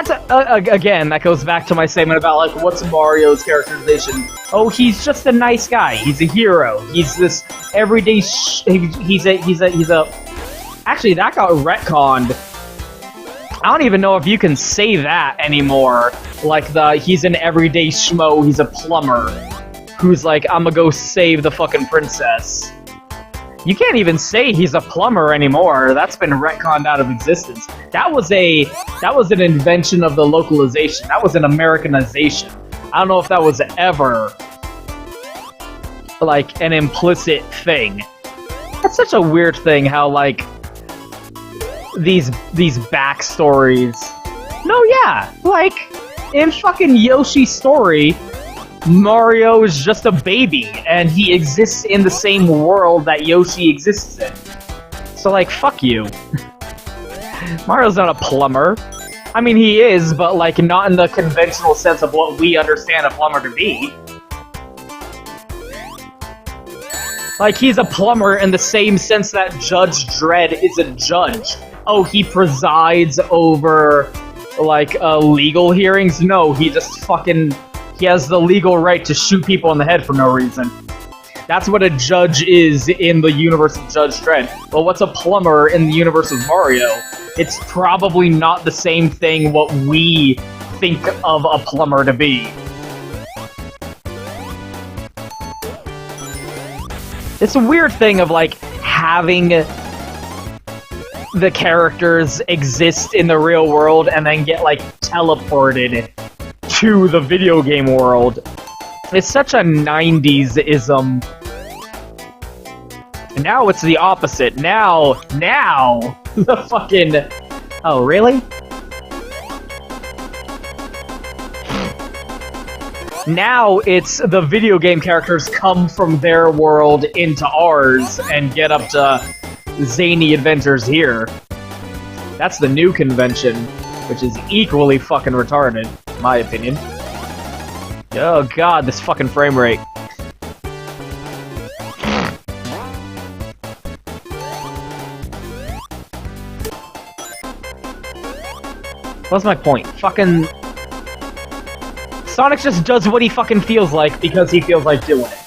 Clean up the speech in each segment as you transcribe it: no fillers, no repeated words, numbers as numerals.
again, that goes back to my statement about, like, what's Mario's characterization? Oh, he's just a nice guy. He's a hero. He's this everyday he's a... Actually, that got retconned. I don't even know if you can say that anymore. Like, he's an everyday schmo, he's a plumber. Who's like, I'm gonna go save the fucking princess. You can't even say he's a plumber anymore. That's been retconned out of existence. That was an invention of the localization. That was an Americanization. I don't know if that was ever, like, an implicit thing. That's such a weird thing, how, like, these backstories... No, yeah, like, in fucking Yoshi's story, Mario is just a baby, and he exists in the same world that Yoshi exists in. So, like, fuck you. Mario's not a plumber. I mean, he is, but, like, not in the conventional sense of what we understand a plumber to be. Like, he's a plumber in the same sense that Judge Dredd is a judge. Oh, he presides over, like, legal hearings? No, he just fucking... He has the legal right to shoot people in the head for no reason. That's what a judge is in the universe of Judge Dredd. But what's a plumber in the universe of Mario? It's probably not the same thing what we think of a plumber to be. It's a weird thing of, like, having the characters exist in the real world and then get, like, teleported to the video game world. It's such a 90s-ism. Now it's the opposite. Now, the fucking... Oh, really? Now it's the video game characters come from their world into ours and get up to zany adventures here. That's the new convention, which is equally fucking retarded, in my opinion. Oh god, this fucking frame rate. What's my point? Fucking... Sonic just does what he fucking feels like because he feels like doing it.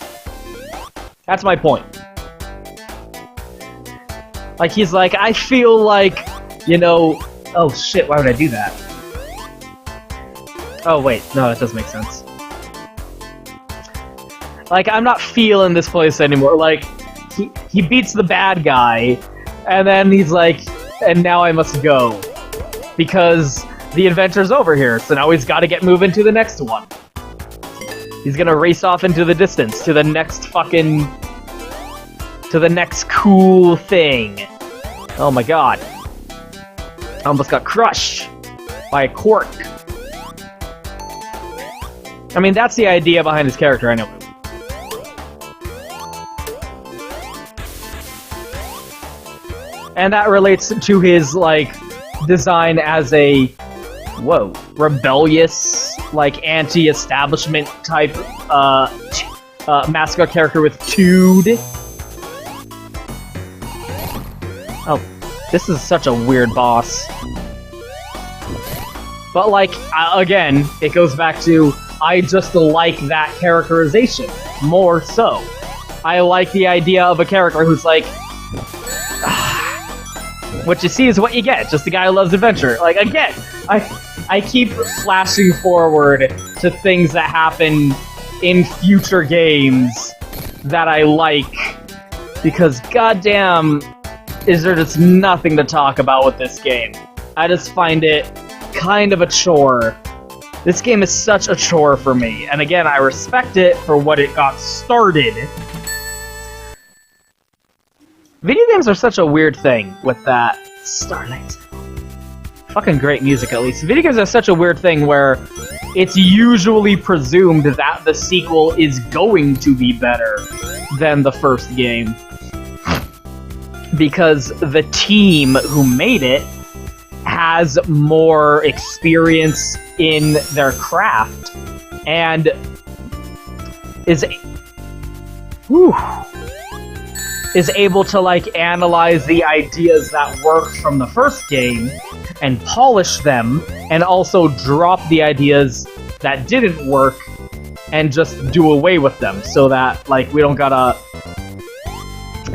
That's my point. Like, he's like, I feel like, you know... Oh shit, why would I do that? Oh wait, no, that does make sense. Like, I'm not feeling this place anymore. Like, he beats the bad guy, and then he's like, and now I must go. Because the adventure's over here, so now he's gotta get moving to the next one. He's gonna race off into the distance, to the next fucking... to the next cool thing. Oh my god. I almost got crushed by a cork. I mean, that's the idea behind his character, I know. And that relates to his, like, design as a, whoa, rebellious, like, anti-establishment type, mascot character with Toad. Oh, this is such a weird boss. But, like, again, it goes back to, I just like that characterization, more so. I like the idea of a character who's like, what you see is what you get, just a guy who loves adventure. Like, again, I keep flashing forward to things that happen in future games that I like, because goddamn, is there just nothing to talk about with this game. I just find it kind of a chore. This game is such a chore for me, and again, I respect it for what it got started. Video games are such a weird thing with that. Starlight. Fucking great music, at least. Video games are such a weird thing where it's usually presumed that the sequel is going to be better than the first game. Because the team who made it has more experience in their craft and is able to, like, analyze the ideas that worked from the first game and polish them, and also drop the ideas that didn't work and just do away with them, so that, like, we don't gotta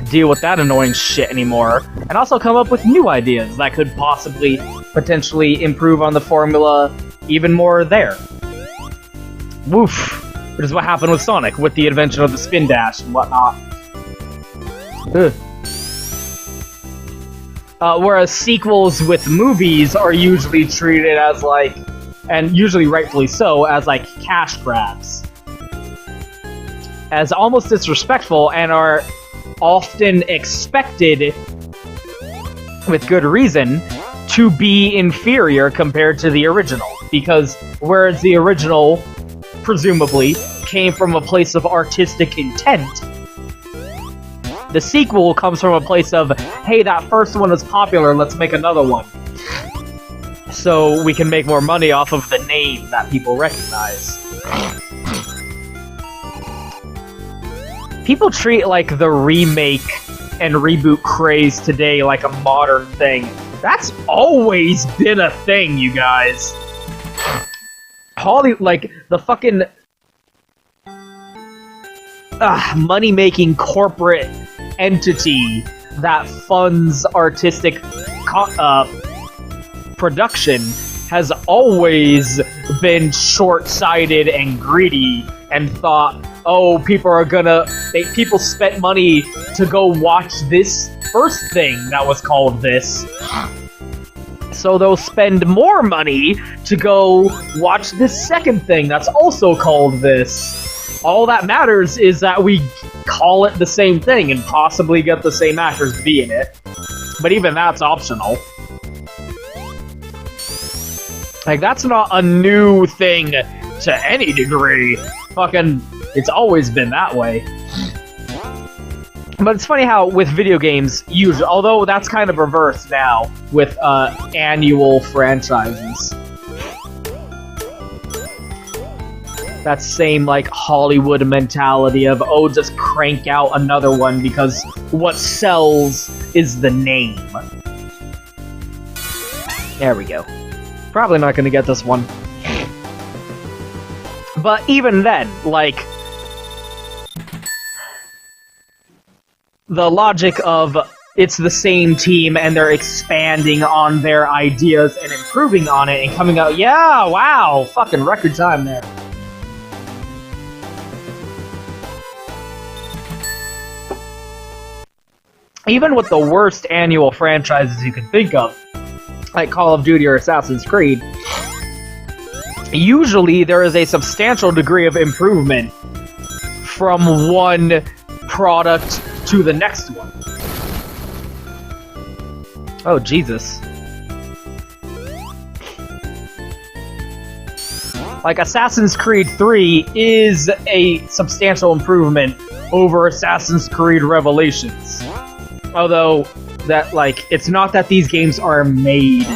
deal with that annoying shit anymore, and also come up with new ideas that could possibly, potentially improve on the formula even more there. Woof! Which is what happened with Sonic, with the invention of the spin dash and whatnot. Ugh. Whereas sequels with movies are usually treated as, like, and usually rightfully so, as, like, cash grabs. As almost disrespectful, and are often expected, with good reason, to be inferior compared to the original. Because whereas the original, presumably, came from a place of artistic intent, the sequel comes from a place of, hey, that first one was popular, let's make another one. So we can make more money off of the name that people recognize. People treat, like, the remake and reboot craze today like a modern thing. That's always been a thing, you guys. Like, the fucking money-making corporate entity that funds artistic production has always been short-sighted and greedy and thought, oh, people spent money to go watch this first thing that was called this, so they'll spend more money to go watch this second thing that's also called this. All that matters is that we call it the same thing and possibly get the same actors to be in it. But even that's optional. Like, that's not a new thing to any degree. Fucking, it's always been that way. But it's funny how, with video games, usually, although that's kind of reversed now, with annual franchises. That same, like, Hollywood mentality of, oh, just crank out another one because what sells is the name. There we go. Probably not gonna get this one. But even then, like, the logic of it's the same team and they're expanding on their ideas and improving on it and coming out, yeah, wow, fucking record time there. Even with the worst annual franchises you can think of, like Call of Duty or Assassin's Creed, usually there is a substantial degree of improvement from one product to the next one. Oh, Jesus. Like, Assassin's Creed 3 is a substantial improvement over Assassin's Creed Revelations. Although, that, like, it's not that these games are made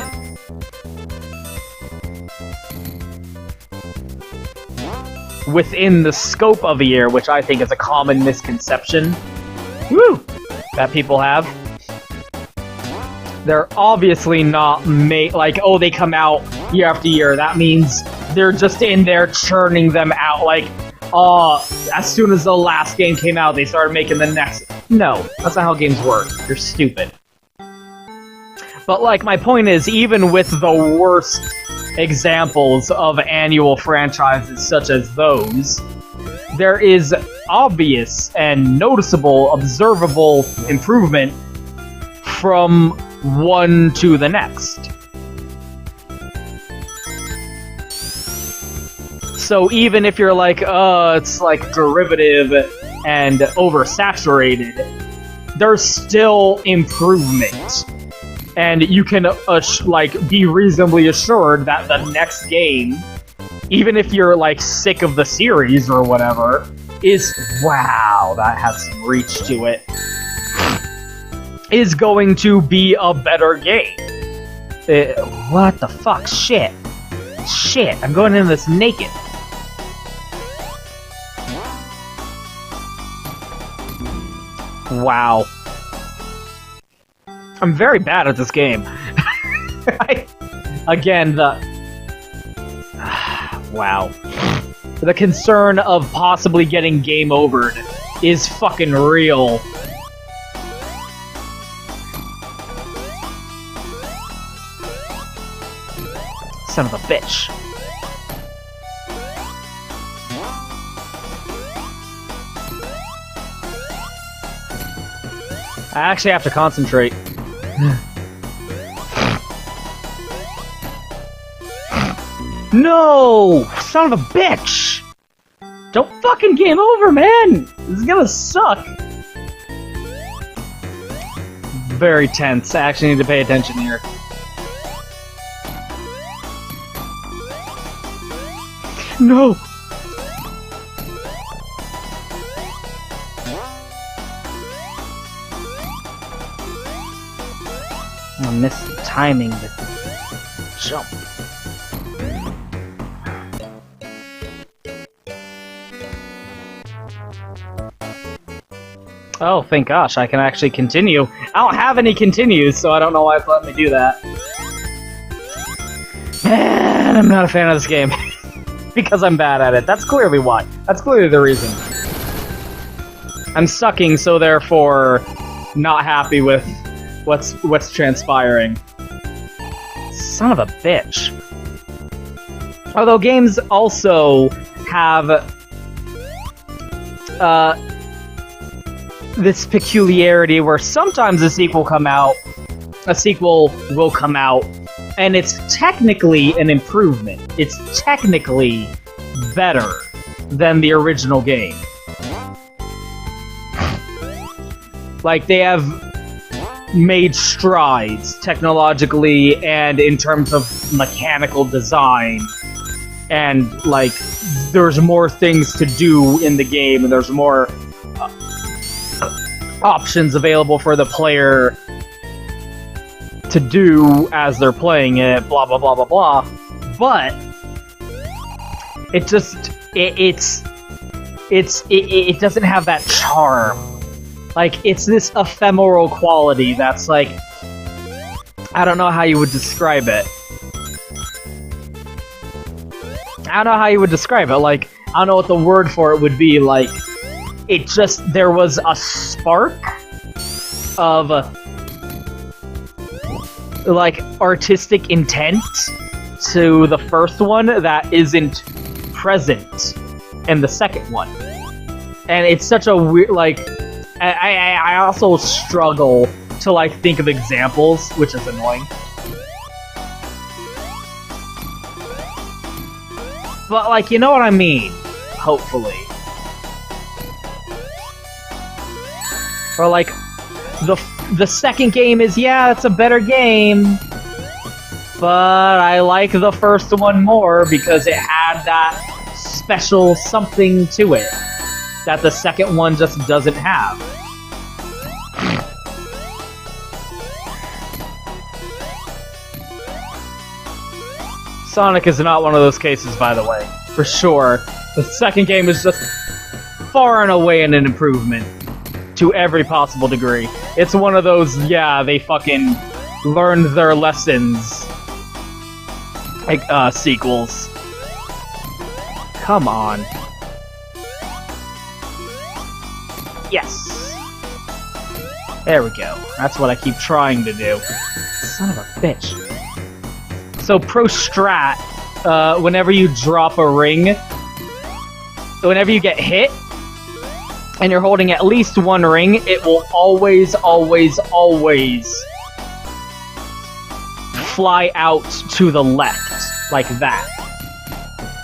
within the scope of a year, which I think is a common misconception that people have. They're obviously not made, like, oh, they come out year after year. That means they're just in there churning them out, like, as soon as the last game came out, they started making the next. No, that's not how games work. You're stupid. But, like, my point is, even with the worst examples of annual franchises such as those, there is obvious and noticeable, observable improvement from one to the next. So even if you're like, it's like derivative and oversaturated, there's still improvement. And you can, like, be reasonably assured that the next game, even if you're, like, sick of the series or whatever, is, wow, that has some reach to it, is going to be a better game. What the fuck? Shit. Shit, I'm going into this naked. Wow. I'm very bad at this game. Again, the... wow. The concern of possibly getting game overed is fucking real. Son of a bitch. I actually have to concentrate. No! Son of a bitch! Don't fucking game over, man! This is gonna suck! Very tense. I actually need to pay attention here. No! I missed the timing to jump. Oh, thank gosh, I can actually continue. I don't have any continues, so I don't know why it's letting me do that. And I'm not a fan of this game. Because I'm bad at it. That's clearly why. That's clearly the reason. I'm sucking, so therefore not happy with what's transpiring. Son of a bitch. Although games also have this peculiarity where sometimes a sequel will come out, and it's technically an improvement. It's technically better than the original game. Like, they have made strides technologically and in terms of mechanical design. And, like, there's more things to do in the game, and there's more options available for the player to do as they're playing it, blah blah blah blah blah. But it just it doesn't have that charm. Like, it's this ephemeral quality that's like, I don't know how you would describe it. I don't know how you would describe it. Like, I don't know what the word for it would be. Like, it just, there was a spark of like artistic intent to the first one that isn't present in the second one. And it's such a weird, like, I also struggle to, like, think of examples, which is annoying. But, like, you know what I mean, hopefully. Or, like, the second game is, yeah, it's a better game, but I like the first one more because it had that special something to it that the second one just doesn't have. Sonic is not one of those cases, by the way, for sure. The second game is just far and away an improvement to every possible degree. It's one of those, yeah, they fucking learned their lessons, like, sequels. Come on. Yes! There we go. That's what I keep trying to do. Son of a bitch. So, pro strat, whenever you drop a ring, whenever you get hit, and you're holding at least one ring, it will always, always, always fly out to the left, like that.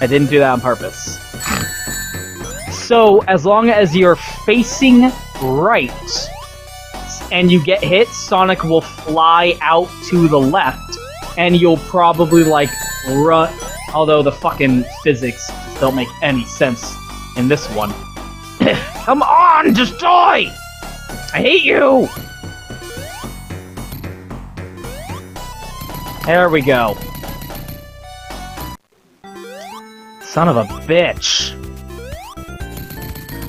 I didn't do that on purpose. So, as long as you're facing right, and you get hit, Sonic will fly out to the left, and you'll probably, like, run... Although the fucking physics just don't make any sense in this one. Come on, just die! I hate you! There we go. Son of a bitch.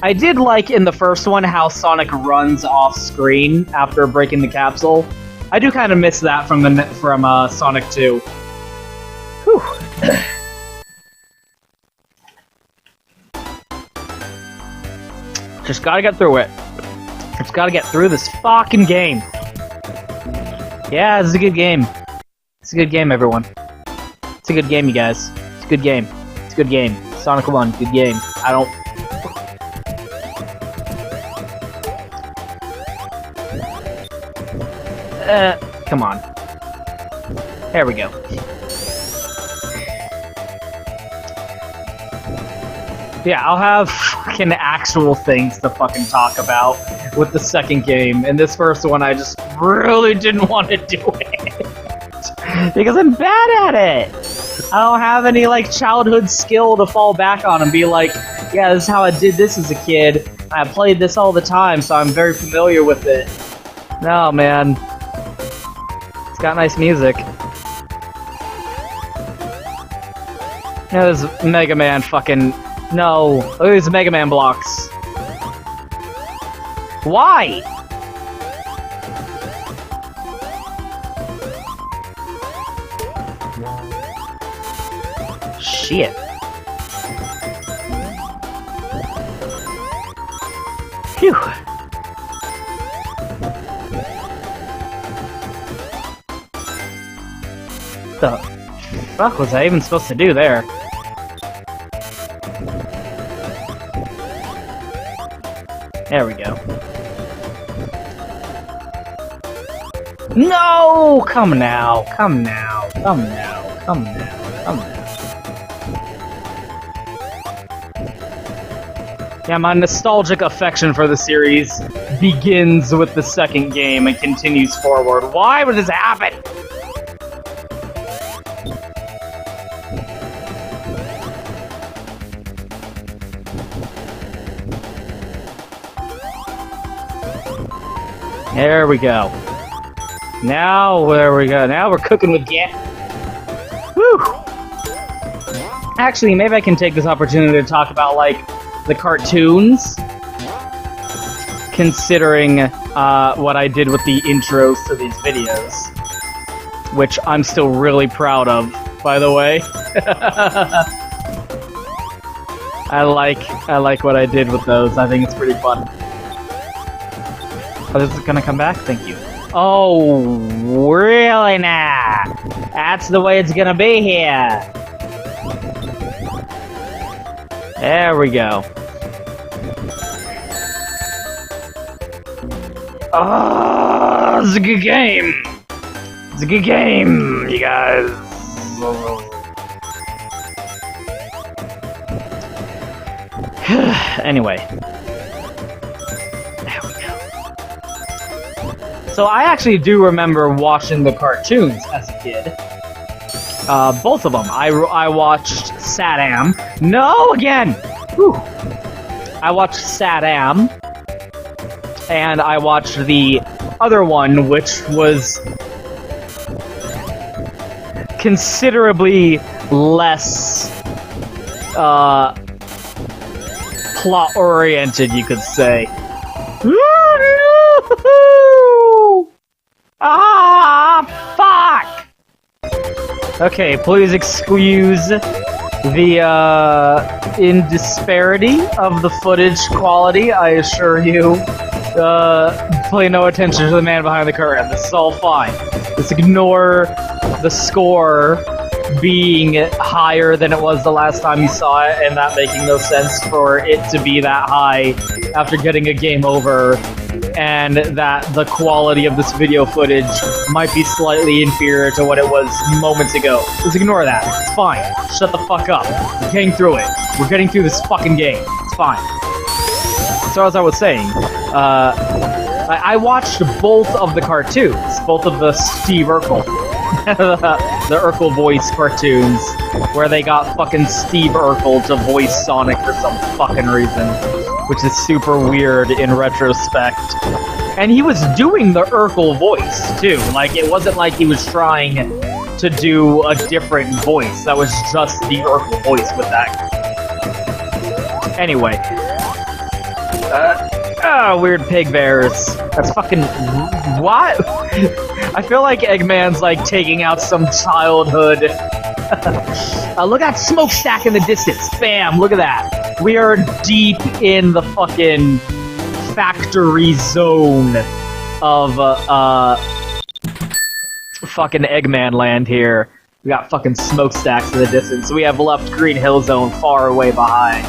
I did like in the first one how Sonic runs off screen after breaking the capsule. I do kind of miss that from Sonic 2. Whew. Just gotta get through it. Just gotta get through this fucking game. Yeah, this is a good game. It's a good game, everyone. It's a good game, you guys. It's a good game. It's a good game. Sonic 1, good game. I don't... come on. There we go. Yeah, I'll have fucking actual things to fucking talk about with the second game. And this first one, I just really didn't want to do it. Because I'm bad at it. I don't have any, like, childhood skill to fall back on and be like, yeah, this is how I did this as a kid. I played this all the time, so I'm very familiar with it. No, man. It's got nice music. Yeah, there's Mega Man fucking... No. Look at these Mega Man blocks. Why? Shit. Phew. The fuck was I even supposed to do there? There we go. No! Come now, come now, come now, come now, come now. Yeah, my nostalgic affection for the series begins with the second game and continues forward. Why would this happen? There we go. Now, there we go. Now we're cooking with gas. Whew! Actually, maybe I can take this opportunity to talk about, like, the cartoons. Considering what I did with the intros to these videos. Which I'm still really proud of, by the way. I like what I did with those. I think it's pretty fun. Oh, this is gonna come back? Thank you. Oh, really now? That's the way it's gonna be here. There we go. Oh, it's a good game. It's a good game, you guys. Anyway. So I actually do remember watching the cartoons as a kid. Both of them. I watched Sad-Am. No, again! Whew. I watched Sad-Am. And I watched the other one, which was considerably less plot-oriented, you could say. Ah, fuck! Okay, please excuse the, indisparity of the footage quality, I assure you. Pay no attention to the man behind the curtain. This is all fine. Just ignore the score being higher than it was the last time you saw it, and that making no sense for it to be that high after getting a game over, and that the quality of this video footage might be slightly inferior to what it was moments ago. Just ignore that. It's fine. Shut the fuck up. We're getting through it. We're getting through this fucking game. It's fine. So as I was saying, I watched both of the cartoons, both of the Steve Urkel, the Urkel voice cartoons, where they got fucking Steve Urkel to voice Sonic for some fucking reason, which is super weird in retrospect. And he was doing the Urkel voice, too. Like, it wasn't like he was trying to do a different voice. That was just the Urkel voice with that. Anyway. Oh, weird pig bears. That's fucking... What? I feel like Eggman's, like, taking out some childhood. Look at that smokestack in the distance. Bam, look at that. We are deep in the fucking factory zone of, fucking Eggman land here. We got fucking smokestacks in the distance. We have left Green Hill Zone far away behind.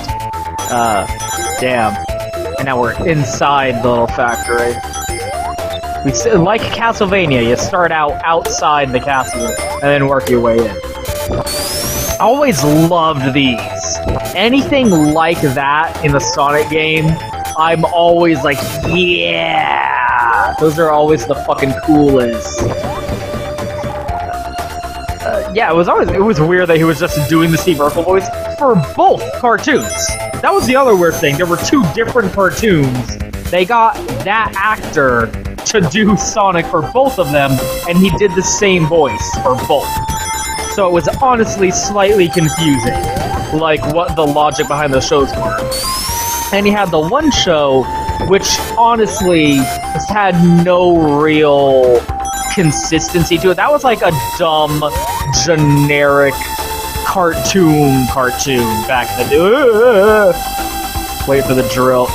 Damn. And now we're inside the little factory. Like Castlevania, you start out outside the castle and then work your way in. I always loved these. Anything like that in the Sonic game, I'm always like, yeah! Those are always the fucking coolest. Yeah, it was weird that he was just doing the Steve Urkel voice for both cartoons. That was the other weird thing. There were two different cartoons. They got that actor to do Sonic for both of them, and he did the same voice for both. So it was honestly slightly confusing, like what the logic behind those shows were. And he had the one show, which honestly just had no real consistency to it. That was like a dumb, generic cartoon back then. Wait for the drill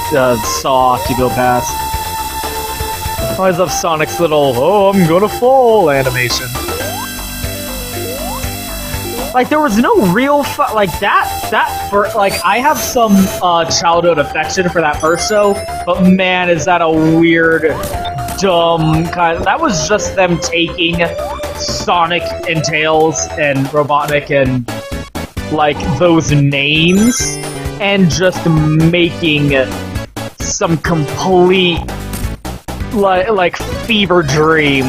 saw to go past. I always love Sonic's little "oh, I'm gonna fall" animation. Like there was no real like I have some childhood affection for that first show, but man, is that a weird, dumb kind of, that was just them taking Sonic and Tails and Robotnik and like those names and just making some complete like fever dream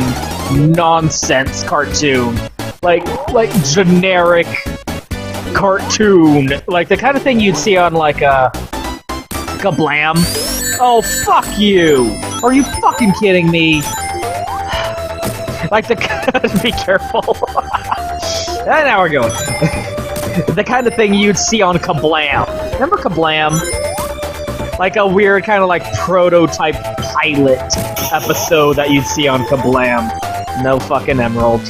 nonsense cartoon. Like generic cartoon, like the kind of thing you'd see on like a Kablam. Oh, fuck you! Are you fucking kidding me? Like be careful. And now we're going. The kind of thing you'd see on Kablam. Remember Kablam? Like a weird kind of like prototype pilot episode that you'd see on Kablam. No fucking Emerald.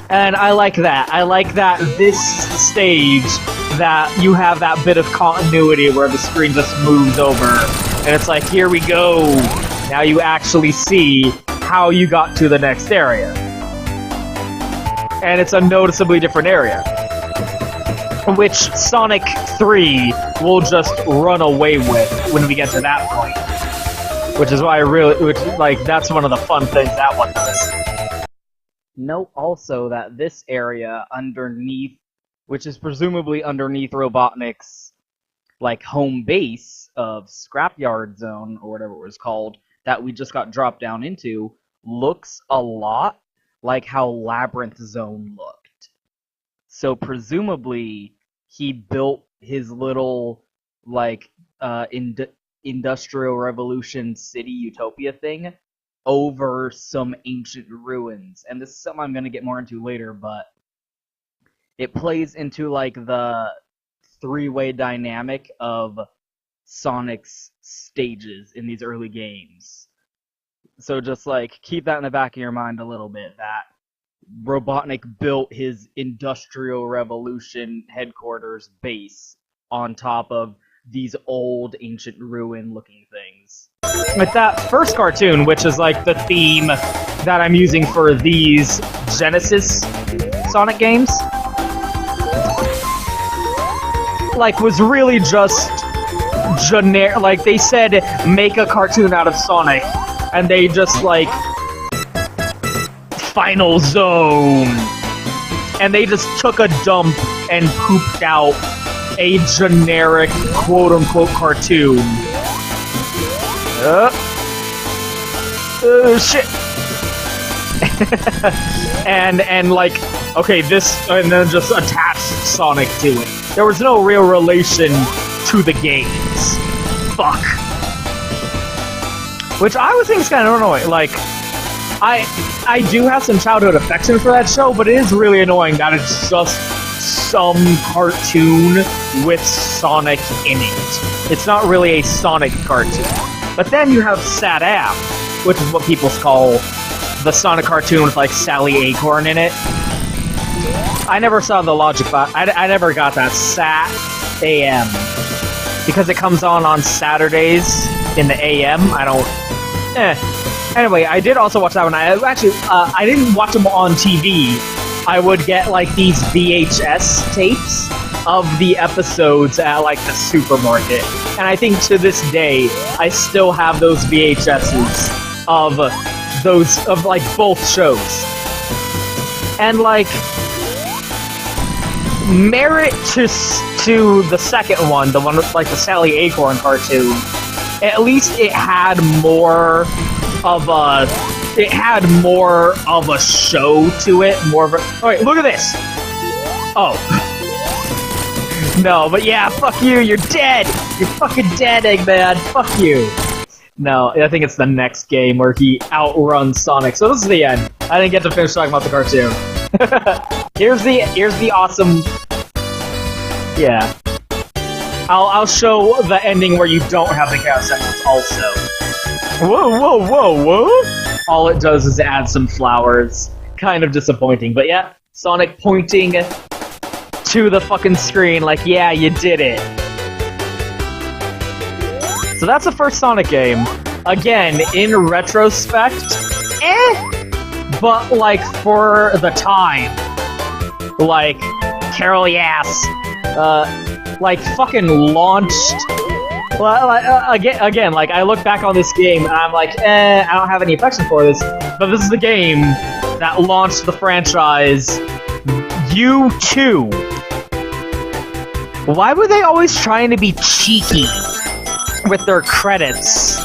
And I like that. I like that this stage, that you have that bit of continuity where the screen just moves over. And it's like, here we go. Now you actually see how you got to the next area. And it's a noticeably different area. Which Sonic 3 will just run away with when we get to that point. Which is why that's one of the fun things that one does. Note also that this area underneath, which is presumably underneath Robotnik's like home base of Scrapyard Zone or whatever it was called, that we just got dropped down into, looks a lot like how Labyrinth Zone looked. So presumably he built his little like Industrial Revolution City Utopia thing over some ancient ruins. And this is something I'm going to get more into later, but it plays into like the three-way dynamic of Sonic's stages in these early games. So just like keep that in the back of your mind a little bit, that Robotnik built his Industrial Revolution headquarters base on top of these old ancient ruin looking things. With that first cartoon, which is like the theme that I'm using for these Genesis Sonic games, like was really just generic. Like they said, make a cartoon out of Sonic, and they just like Final Zone, and they just took a dump and pooped out a generic quote-unquote cartoon. Shit. and like, okay, this, and then just attach Sonic to it. There was no real relation to the games. Fuck. Which I would think is kind of annoying. Like, I do have some childhood affection for that show, but it is really annoying that it's just some cartoon with Sonic in it. It's not really a Sonic cartoon. But then you have Sad Am, which is what people call the Sonic cartoon with, like, Sally Acorn in it. I never saw the logic, but I never got that Sat AM. Because it comes on Saturdays in the AM, I don't... Anyway, I did also watch that one. I didn't watch them on TV. I would get, like, these VHS tapes of the episodes at, like, the supermarket. And I think to this day, I still have those VHSs of like, both shows. And, like, merit to the second one, the one with, like, the Sally Acorn cartoon, at least it had more of a show to it, more of a... Oh, wait, look at this! Oh. No, but yeah, fuck you, you're dead! You're fucking dead, Eggman, fuck you! No, I think it's the next game where he outruns Sonic, so this is the end. I didn't get to finish talking about the cartoon. Here's the awesome... Yeah. I'll show the ending where you don't have the Chaos Emeralds also. Whoa, whoa, whoa, whoa! All it does is add some flowers. Kind of disappointing, but yeah, Sonic pointing to the fucking screen like, yeah, you did it. So that's the first Sonic game. Again, in retrospect, but, like, for the time, like, Carol Yass, like, fucking launched... Well, again, like, I look back on this game, and I'm like, I don't have any affection for this, but this is the game that launched the franchise, You Too. Why were they always trying to be cheeky with their credits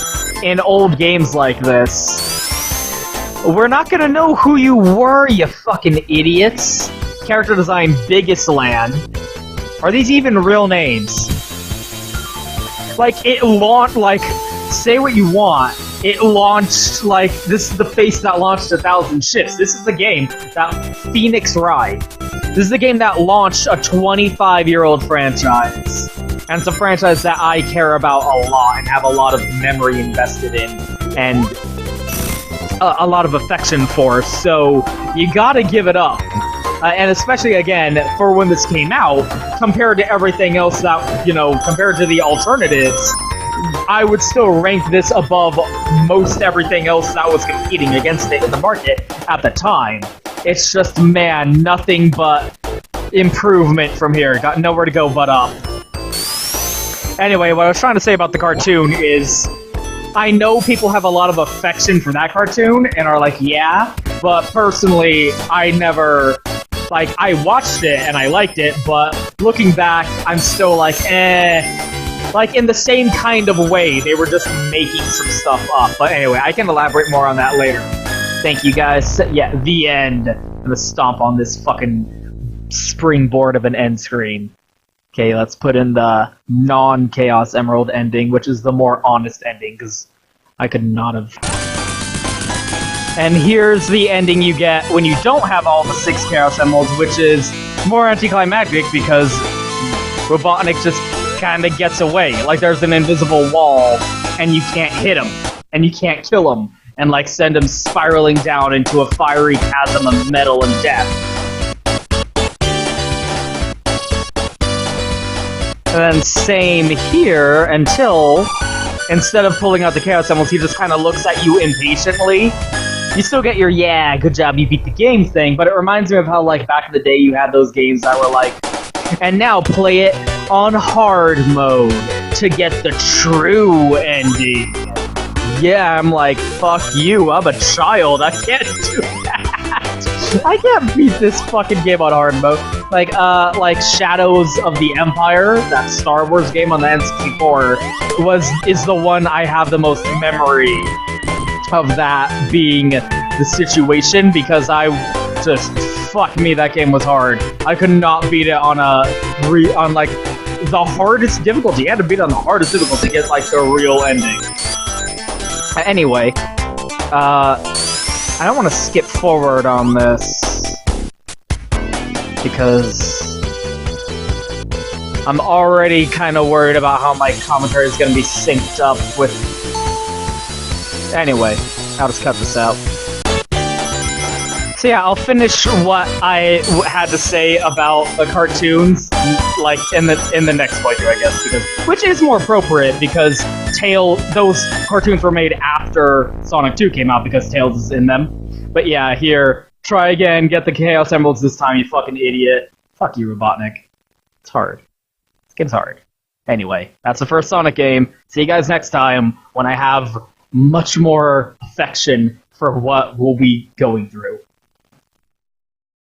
in old games like this? We're not gonna know who you were, you fucking idiots. Character design biggest land. Are these even real names? Like, it launched, like, say what you want. It launched, like, this is the face that launched 1,000 ships. This is the game that Phoenix Wright. This is the game that launched a 25-year-old franchise. And it's a franchise that I care about a lot and have a lot of memory invested in and a lot of affection for, so you gotta give it up. And especially, again, for when this came out, compared to everything else that, you know, compared to the alternatives, I would still rank this above most everything else that was competing against it in the market at the time. It's just, man, nothing but improvement from here. Got nowhere to go but up. Anyway, what I was trying to say about the cartoon is, I know people have a lot of affection for that cartoon and are like, yeah, but personally, I never... Like, I watched it and I liked it, but looking back, I'm still like, Like, in the same kind of way, they were just making some stuff up. But anyway, I can elaborate more on that later. Thank you guys. Yeah, the end. I'm gonna stomp on this fucking springboard of an end screen. Okay, let's put in the non-Chaos Emerald ending, which is the more honest ending, because I could not have... And here's the ending you get when you don't have all the 6 Chaos Emeralds, which is more anticlimactic because Robotnik just kind of gets away. Like, there's an invisible wall, and you can't hit him, and you can't kill him, and, like, send him spiraling down into a fiery chasm of metal and death. And then same here until, instead of pulling out the Chaos Emeralds, he just kind of looks at you impatiently. You still get your, yeah, good job, you beat the game thing, but it reminds me of how, like, back in the day you had those games that were like, and now play it on hard mode to get the true ending. Yeah, I'm like, fuck you, I'm a child, I can't do that. I can't beat this fucking game on hard mode. Like Shadows of the Empire, that Star Wars game on the N64, is the one I have the most memory of that being the situation, because I just, fuck me, that game was hard. I could not beat it on like the hardest difficulty. You had to beat it on the hardest difficulty to get like the real ending. Anyway, I don't want to skip forward on this because I'm already kind of worried about how my commentary is going to be synced up with... Anyway, I'll just cut this out. So yeah, I'll finish what I had to say about the cartoons, like, in the next playthrough, I guess, because... Which is more appropriate, because those cartoons were made after Sonic 2 came out, because Tails is in them. But yeah, here, try again, get the Chaos Emeralds this time, you fucking idiot. Fuck you, Robotnik. It's hard. This game's hard. Anyway, that's the first Sonic game. See you guys next time, when I have much more affection for what we'll be going through.